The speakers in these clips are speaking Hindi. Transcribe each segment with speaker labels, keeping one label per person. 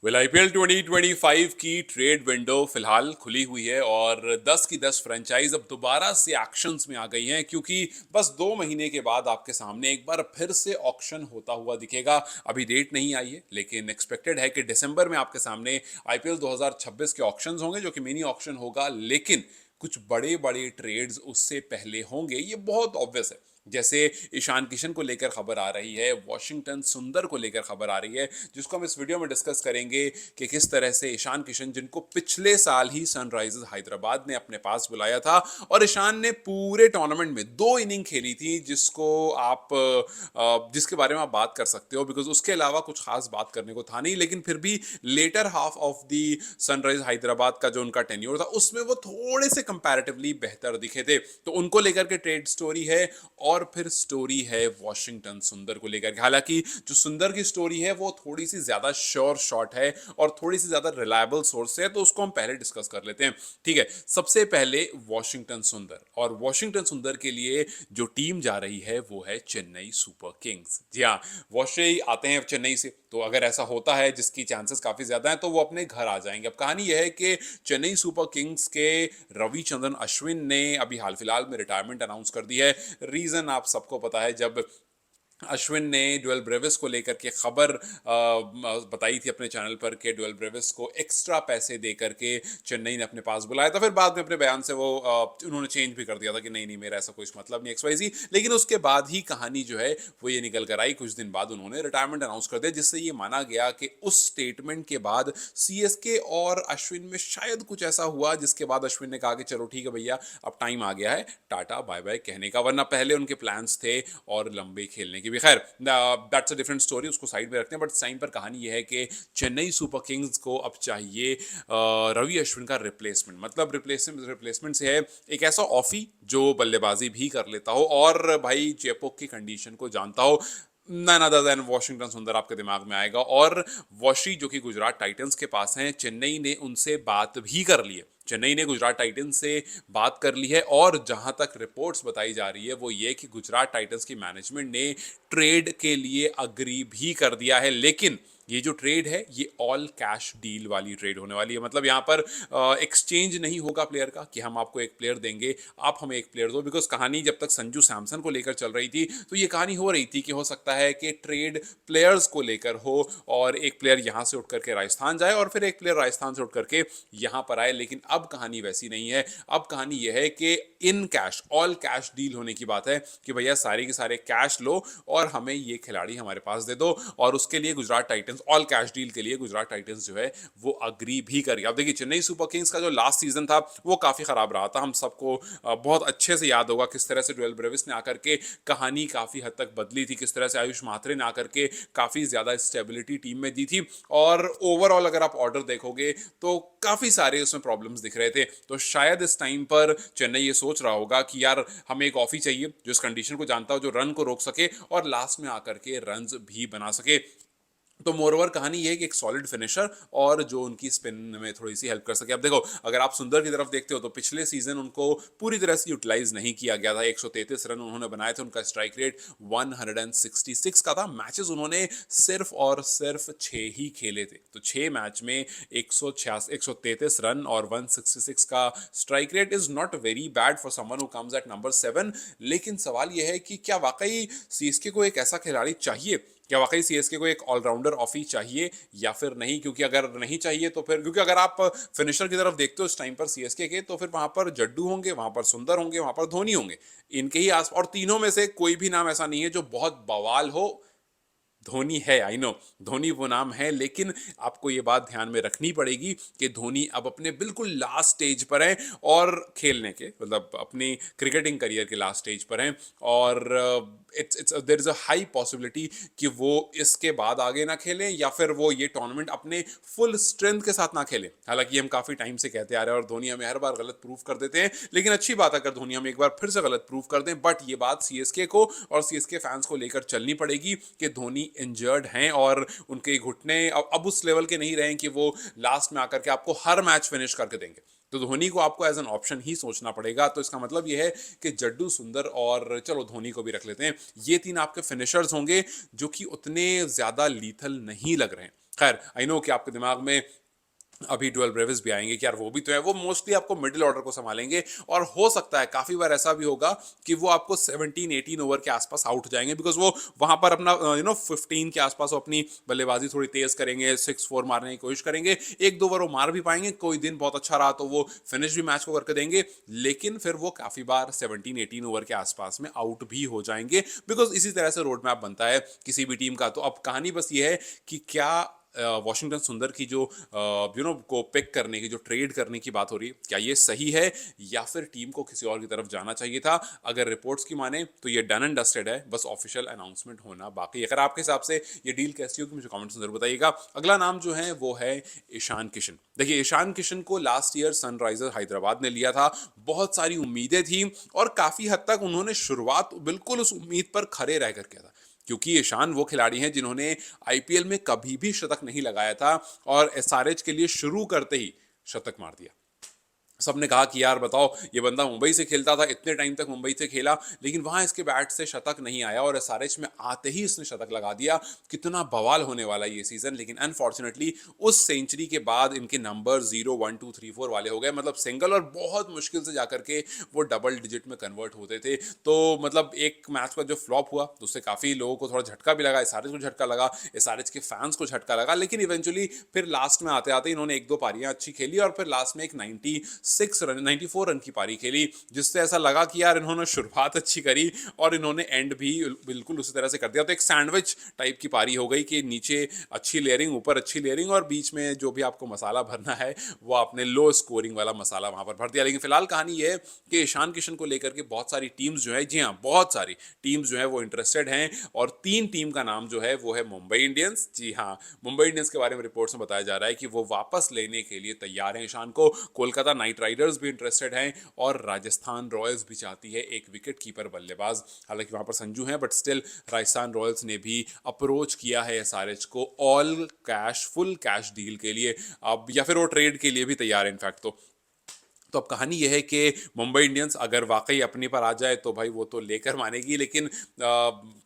Speaker 1: आईपीएल 2025 की ट्रेड विंडो फिलहाल खुली हुई है और 10 की 10 फ्रेंचाइज अब दोबारा से एक्शंस में आ गई हैं क्योंकि बस 2 महीने के बाद आपके सामने एक बार फिर से ऑक्शन होता हुआ दिखेगा। अभी डेट नहीं आई है लेकिन एक्सपेक्टेड है कि दिसंबर में आपके सामने आईपीएल 2026 के ऑक्शंस होंगे जो कि मिनी ऑक्शन होगा, लेकिन कुछ बड़े बड़े ट्रेड्स उससे पहले होंगे, ये बहुत ऑब्वियस है। जैसे ईशान किशन को लेकर खबर आ रही है, वॉशिंगटन सुंदर को लेकर खबर आ रही है, जिसको हम इस वीडियो में डिस्कस करेंगे कि किस तरह से ईशान किशन, जिनको पिछले साल ही सनराइजर्स हैदराबाद ने अपने पास बुलाया था और ईशान ने पूरे टूर्नामेंट में 2 इनिंग खेली थी, जिसके बारे में आप बात कर सकते हो बिकॉज उसके अलावा कुछ खास बात करने को था नहीं, लेकिन फिर भी later half of the Sunrise Hyderabad का जो उनका टेन्योर था उसमें वो थोड़े से कंपैरेटिवली बेहतर दिखे थे, तो उनको लेकर के ट्रेड स्टोरी है। और फिर स्टोरी है वॉशिंगटन सुंदर को लेकर के। हालांकि जो सुंदर की स्टोरी है वो थोड़ी सी ज्यादा श्योर शॉट है और थोड़ी सी ज्यादा रिलायबल सोर्स से है, तो उसको हम पहले डिस्कस कर लेते हैं। ठीक है, सबसे पहले वॉशिंगटन सुंदर, और वॉशिंगटन सुंदर के लिए जो टीम जा रही है वो है चेन्नई सुपर किंग्स। जी हाँ, वॉशे आते हैं चेन्नई से, तो अगर ऐसा होता है, जिसकी चांसेस काफी ज्यादा हैं, तो वो अपने घर आ जाएंगे। अब कहानी यह है कि चेन्नई सुपर किंग्स के रविचंद्रन अश्विन ने अभी हाल फिलहाल में रिटायरमेंट अनाउंस कर दी है। रीजन आप सबको पता है, जब अश्विन ने ड्वेल ब्रेविस को लेकर के खबर बताई थी अपने चैनल पर कि ड्वेल ब्रेविस को एक्स्ट्रा पैसे दे करके चेन्नई ने अपने पास बुलाया था। फिर बाद में अपने बयान से वो उन्होंने चेंज भी कर दिया था कि नहीं नहीं, मेरा ऐसा कोई मतलब नहीं XYZ। लेकिन उसके बाद ही कहानी जो है वो ये निकल कर आई, कुछ दिन बाद उन्होंने रिटायरमेंट अनाउंस कर दिया, जिससे ये माना गया कि उस स्टेटमेंट के बाद सीएसके और अश्विन में शायद कुछ ऐसा हुआ जिसके बाद अश्विन ने कहा कि चलो ठीक है भैया, अब टाइम आ गया है टाटा बाय बाय कहने का, वरना पहले उनके प्लान्स थे और लंबे खेलने की भी। खैर, दैट्स अ डिफरेंट स्टोरी, उसको साइड में रखते हैं। बट इस टाइम पर कहानी यह है कि चेन्नई सुपर किंग्स को अब चाहिए रवि अश्विन का रिप्लेसमेंट। मतलब रिप्लेसमेंट से है एक ऐसा ऑफी जो बल्लेबाजी भी कर लेता हो और भाई चेपोक की कंडीशन को जानता हो। नन अदर देन वॉशिंगटन सुंदर आपके दिमाग में आएगा। और वॉशी जो कि गुजरात टाइटंस के पास हैं, चेन्नई ने उनसे बात भी कर ली है। चेन्नई ने गुजरात टाइटंस से बात कर ली है और जहां तक रिपोर्ट्स बताई जा रही है वो ये कि गुजरात टाइटंस की मैनेजमेंट ने ट्रेड के लिए अग्री भी कर दिया है। लेकिन ये जो ट्रेड है ये ऑल कैश डील वाली ट्रेड होने वाली है। मतलब यहाँ पर एक्सचेंज नहीं होगा प्लेयर का कि हम आपको एक प्लेयर देंगे, आप हमें एक प्लेयर दो। बिकॉज कहानी जब तक संजू सैमसन को लेकर चल रही थी तो ये कहानी हो रही थी कि हो सकता है कि ट्रेड प्लेयर्स को लेकर हो और एक प्लेयर यहाँ से उठ करके राजस्थान जाए और फिर एक प्लेयर राजस्थान से उठ करके यहाँ पर आए। लेकिन अब कहानी वैसी नहीं है। अब कहानी यह है कि in cash, all cash deal होने की बात है कि भैया सारे के सारे कैश लो और हमें ये खिलाड़ी हमारे पास दे दो। और उसके लिए Gujarat Titans, all cash deal के लिए गुजरात टाइटंस जो है वो अग्री भी करी। अब देखिए, चेन्नई सुपर किंग्स का जो लास्ट सीजन था वो काफी खराब रहा था। हम सबको बहुत अच्छे से याद होगा किस तरह से ड्वेल ब्रेविस ने आकर के कहानी काफी हद तक बदली थी, किस तरह से आयुष मात्रे ने आकर के काफी ज्यादा स्टेबिलिटी टीम में दी थी। और ओवरऑल अगर आप ऑर्डर देखोगे तो काफी सारे उसमें प्रॉब्लम्स दिख रहे थे। तो शायद इस टाइम पर चेन्नई ये सोच रहा होगा कि यार हमें एक ऑफी चाहिए जो इस कंडीशन को जानता हो, जो रन को रोक सके और लास्ट में आकर के रन्स भी बना सके। तो मोरओवर कहानी ये है कि एक सॉलिड फिनिशर और जो उनकी स्पिन में थोड़ी सी हेल्प कर सके। अब देखो, अगर आप सुंदर की तरफ देखते हो तो पिछले सीजन उनको पूरी तरह से यूटिलाइज नहीं किया गया था। 133 रन उन्होंने बनाए थे, उनका स्ट्राइक रेट 166 का था। मैचेस उन्होंने सिर्फ और सिर्फ 6 ही खेले थे, तो 6 मैच में 133 रन और 166 का strike rate is not very bad for someone who comes at number 7। लेकिन सवाल यह है कि क्या वाकई सीएसके को एक ऐसा खिलाड़ी चाहिए, क्या वाकई सीएसके को एक ऑलराउंडर ऑफी चाहिए या फिर नहीं? क्योंकि अगर नहीं चाहिए तो फिर, क्योंकि अगर आप फिनिशर की तरफ देखते हो इस टाइम पर सीएसके के, तो फिर वहां पर जड्डू होंगे, वहां पर सुंदर होंगे, वहां पर धोनी होंगे। इनके ही आस, और तीनों में से कोई भी नाम ऐसा नहीं है जो बहुत बवाल हो। धोनी है, आई नो, धोनी वो नाम है, लेकिन आपको ये बात ध्यान में रखनी पड़ेगी कि धोनी अब अपने बिल्कुल लास्ट स्टेज पर हैं और खेलने के, मतलब अपनी क्रिकेटिंग करियर के लास्ट स्टेज पर हैं। और it's there is a high possibility कि वो इसके बाद आगे ना खेलें या फिर वो ये टूर्नामेंट अपने फुल स्ट्रेंथ के साथ ना खेलें। हालांकि हम काफी टाइम से कहते आ रहे हैं और धोनी हमें हर बार गलत प्रूफ कर देते हैं, लेकिन अच्छी बात है अगर धोनी हमें एक बार फिर से गलत प्रूफ कर दें। बट ये बात सीएसके को और सीएसके फैंस को लेकर चलनी पड़ेगी कि धोनी इंजर्ड हैं और उनके घुटने अब उस लेवल के नहीं रहे कि वो लास्ट में आकर के आपको हर मैच फिनिश करके देंगे। तो धोनी को आपको एज एन ऑप्शन ही सोचना पड़ेगा। तो इसका मतलब यह है कि जड्डू, सुंदर और चलो धोनी को भी रख लेते हैं, ये तीन आपके फिनिशर्स होंगे जो कि उतने ज्यादा लीथल नहीं लग रहे हैं। खैर आई नो कि आपके दिमाग में अभी डुअल ब्रेविस भी आएंगे कि यार वो भी तो है, वो मोस्टली आपको मिडिल ऑर्डर को संभालेंगे और हो सकता है काफी बार ऐसा भी होगा कि वो आपको 17-18 ओवर के आसपास आउट हो जाएंगे, बिकॉज वो वहां पर अपना 15 के आसपास वो अपनी बल्लेबाजी थोड़ी तेज करेंगे, 6-4 मारने की कोशिश करेंगे, एक दो ओवर वो मार भी पाएंगे, कोई दिन बहुत अच्छा रहा तो वो फिनिश भी मैच को करके देंगे, लेकिन फिर वो काफी बार 17-18 ओवर के आसपास में आउट भी हो जाएंगे, बिकॉज इसी तरह से रोड मैप बनता है किसी भी टीम का। तो अब कहानी बस ये है कि क्या वॉशिंगटन सुंदर की जो को पिक करने की, जो ट्रेड करने की बात हो रही है, क्या ये सही है या फिर टीम को किसी और की तरफ जाना चाहिए था? अगर रिपोर्ट्स की माने तो ये डन एंड डस्टेड है, बस ऑफिशियल अनाउंसमेंट होना बाकी। अगर आपके हिसाब से ये डील कैसी होगी मुझे कमेंट्स में जरूर बताइएगा। अगला नाम जो है वो है ईशान किशन। देखिए ईशान किशन को लास्ट ईयर सनराइजर्स हैदराबाद ने लिया था, बहुत सारी उम्मीदें थी और काफी हद तक उन्होंने शुरुआत बिल्कुल उस उम्मीद पर खरे रहकर किया था, क्योंकि ईशान वो खिलाड़ी हैं जिन्होंने आईपीएल में कभी भी शतक नहीं लगाया था और एसआरएच के लिए शुरू करते ही शतक मार दिया। सबने कहा कि यार बताओ, ये बंदा मुंबई से खेलता था, इतने टाइम तक मुंबई से खेला, लेकिन वहां इसके बैट से शतक नहीं आया और एसआरएच में आते ही इसने शतक लगा दिया। कितना बवाल होने वाला ये सीजन, लेकिन अनफॉर्चुनेटली उस सेंचुरी के बाद इनके नंबर 0 1 2 3 4 वाले हो गए, मतलब सिंगल, और बहुत मुश्किल से जाकर के वो डबल डिजिट में कन्वर्ट होते थे। तो मतलब एक मैच का जो फ्लॉप हुआ उससे काफी लोगों को थोड़ा झटका भी लगा, एसआरएच को झटका लगा, एसआरएच के फैंस को झटका लगा, लेकिन इवेंचुअली फिर लास्ट में आते आते इन्होंने एक दो पारियां अच्छी खेली और फिर लास्ट में एक 94 रन की पारी खेली, जिससे ऐसा लगा कि यार इन्होंने शुरुआत अच्छी करी और इन्होंने एंड भी बिल्कुल उसी तरह से कर दिया। तो एक सैंडविच टाइप की पारी हो गई कि नीचे अच्छी लेयरिंग, ऊपर अच्छी लेयरिंग और बीच में जो भी आपको मसाला भरना है वो आपने लो स्कोरिंग वाला मसाला वहां पर भर दिया। लेकिन फिलहाल कहानी ये है कि ईशान किशन को लेकर के बहुत सारी टीम्स जो है, जी हाँ बहुत सारी टीम्स जो है वो इंटरेस्टेड हैं और 3 टीम का नाम जो है वो है मुंबई इंडियंस। जी हाँ, मुंबई इंडियंस के बारे में रिपोर्ट्स में बताया जा रहा है कि वो वापस लेने के लिए तैयार हैं ईशान को। कोलकाता नाइट राइडर्स भी इंटरेस्टेड हैं और राजस्थान रॉयल्स भी चाहती है एक विकेट कीपर बल्लेबाज। हालांकि वहां पर संजू हैं, बट स्टिल राजस्थान रॉयल्स ने भी अप्रोच किया है एसआरएच को all cash, full cash deal के लिए, अब या फिर वो ट्रेड के लिए भी तैयार है इनफैक्ट। तो अब कहानी यह है कि मुंबई इंडियंस अगर वाकई अपने पर आ जाए तो भाई वो तो लेकर मानेगी, लेकिन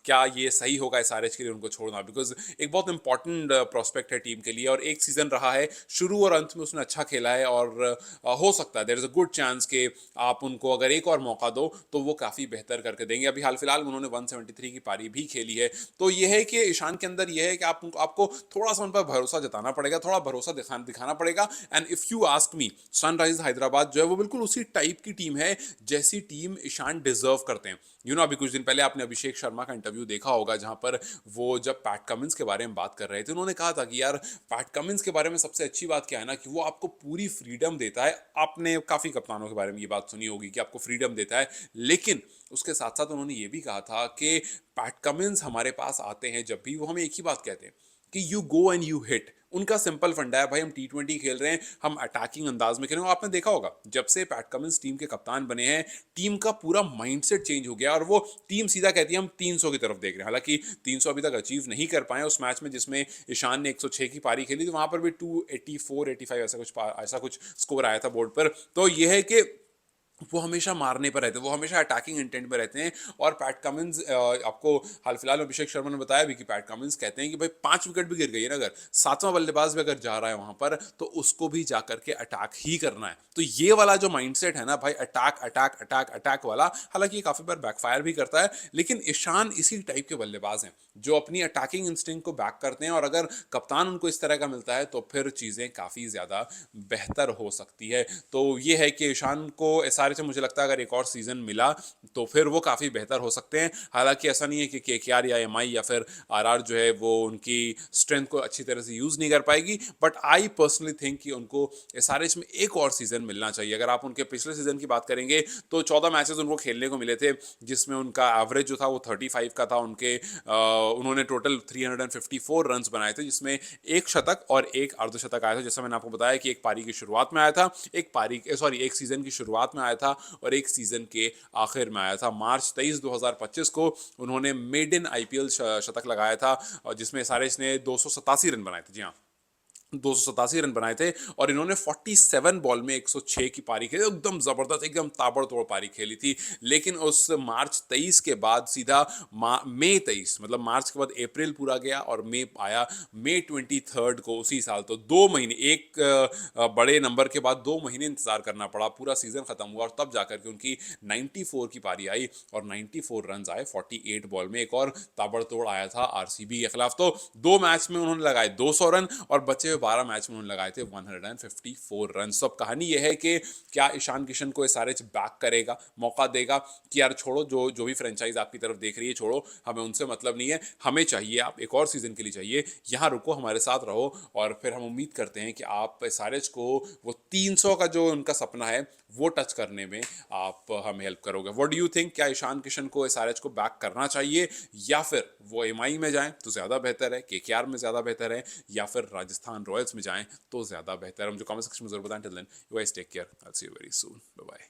Speaker 1: क्या ये सही होगा एसआरएच के लिए उनको छोड़ना, बिकॉज एक बहुत इंपॉर्टेंट प्रोस्पेक्ट है टीम के लिए और एक सीजन रहा है, शुरू और अंत में उसने अच्छा खेला है और हो सकता है there is a good chance कि आप उनको अगर एक और मौका दो तो वो काफ़ी बेहतर करके देंगे। अभी हाल फिलहाल उन्होंने 173 की पारी भी खेली है। तो ये है कि ईशान के अंदर यह है कि आपको थोड़ा सा उन पर भरोसा जताना पड़ेगा, थोड़ा भरोसा दिखाना पड़ेगा। And if you ask me, Sunrisers Hyderabad जो है वो बिल्कुल उसी टाइप की टीम है जैसी टीम ईशान डिजर्व करते हैं। अभी कुछ दिन पहले आपने अभिषेक शर्मा का इंटरव्यू देखा होगा, जहां पर वो जब पैट कमिंस के बारे में बात कर रहे थे, उन्होंने कहा था कि यार पैट कमिंस के बारे में सबसे अच्छी बात क्या है ना, कि वो आपको पूरी फ्रीडम देता है। आपने काफी कप्तानों के बारे में ये बात सुनी होगी कि आपको फ्रीडम देता है, लेकिन उसके साथ साथ उन्होंने ये भी कहा था कि पैट कमिंस हमारे पास आते हैं जब भी, वो हमें एक ही बात कहते हैं कि you go and you hit. उनका सिंपल फंडा है, भाई हम टी20 खेल रहे हैं, हम अटैकिंग अंदाज में खेल रहे हैं। आपने देखा होगा जब से पैट कमिंस टीम के कप्तान बने हैं, टीम का पूरा माइंडसेट चेंज हो गया और वो टीम सीधा कहती है हम 300 की तरफ देख रहे हैं। हालांकि 300 अभी तक अचीव नहीं कर पाए उस मैच में जिसमें ईशान ने 106 की पारी खेली थी, वहां पर भी 284-85 ऐसा कुछ स्कोर आया था बोर्ड पर। तो यह है कि वो हमेशा मारने पर रहते हैं, वो हमेशा अटैकिंग इंटेंट में रहते हैं। और पैट कमिंस, आपको हाल फिलहाल में अभिषेक शर्मा ने बताया भी कि पैट कमिंस कहते हैं कि भाई 5 विकेट भी गिर गई है ना, अगर 7वां बल्लेबाज भी अगर जा रहा है वहां पर तो उसको भी जाकर के अटैक ही करना है। तो ये वाला जो माइंडसेट है ना भाई, अटैक अटैक अटैक अटैक वाला, हालांकि ये काफी बार बैकफायर भी करता है, लेकिन ईशान इसी टाइप के बल्लेबाज हैं जो अपनी अटैकिंग इंस्टिंक्ट को बैक करते हैं और अगर कप्तान उनको इस तरह का मिलता है तो फिर चीजें काफी ज्यादा बेहतर हो सकती है। तो ये है कि ईशान को एसआरएच से मुझे लगता है अगर एक और सीजन मिला तो फिर वो काफी बेहतर हो सकते हैं। हालांकि ऐसा नहीं है कि केकेआर या एमआई या फिर आरआर जो है वो उनकी स्ट्रेंथ को अच्छी तरह से यूज नहीं कर पाएगी, बट आई पर्सनली थिंक कि उनको एसआरएच में एक और सीजन मिलना चाहिए। अगर आप उनके पिछले सीजन की बात करेंगे तो 14 मैचेस उनको खेलने को मिले थे, जिसमें उनका एवरेज जो था वो 35 का था। उन्होंने टोटल 354 रन बनाए थे, जिसमें एक शतक और एक अर्धशतक आया था। जैसा मैंने आपको बताया कि एक पारी की शुरुआत में आया था, एक सीजन की शुरुआत में आया था और एक सीजन के आखिर में आया था। मार्च 23 2025 को उन्होंने मेडन आईपीएल शतक लगाया था, जिसमें एसआरएच ने 287 रन बनाए थे। जी हाँ, 287 रन बनाए थे और इन्होंने 47 बॉल में 106 की पारी खेली, एकदम जबरदस्त, एकदम ताबड़तोड़ पारी खेली थी। लेकिन उस मार्च 23 के बाद सीधा मई 23, मतलब मार्च के बाद अप्रैल पूरा गया और मई आया, मई 23 को उसी साल। तो 2 महीने, एक बड़े नंबर के बाद 2 महीने इंतजार करना पड़ा, पूरा सीजन खत्म हुआ और तब जाकर के उनकी 94 की पारी आई और 94 रन आए 48 बॉल में। एक और ताबड़तोड़ आया था आरसीबी के खिलाफ। तो 2 मैच में उन्होंने लगाए 200 रन और बचे हुए 12 मैच में उन्होंने लगाए थे 154 रन। तो अब कहानी यह है कि क्या ईशान किशन को एसआरएच बैक करेगा, मौका देगा कि यार छोड़ो, जो जो भी फ्रेंचाइज आपकी तरफ देख रही है छोड़ो, हमें उनसे मतलब नहीं है, हमें चाहिए, आप एक और सीजन के लिए चाहिए, यहाँ रुको, हमारे साथ रहो। और फिर हम उम्मीद करते हैं कि आप एसआरएच को वो 300 का जो उनका सपना है वो टच करने में आप हमें हेल्प करोगे। व्हाट डू यू थिंक, क्या ईशान किशन को एसआरएच को बैक करना चाहिए या फिर वो एमआई में जाएं तो ज़्यादा बेहतर है, केकेआर में ज़्यादा बेहतर है, या फिर राजस्थान रॉयल्स में जाएं तो ज़्यादा बेहतर है? मुझे कमेंट सेक्शन में जरूर बताएं। Till then you guys take care, I will see you very soon, bye bye.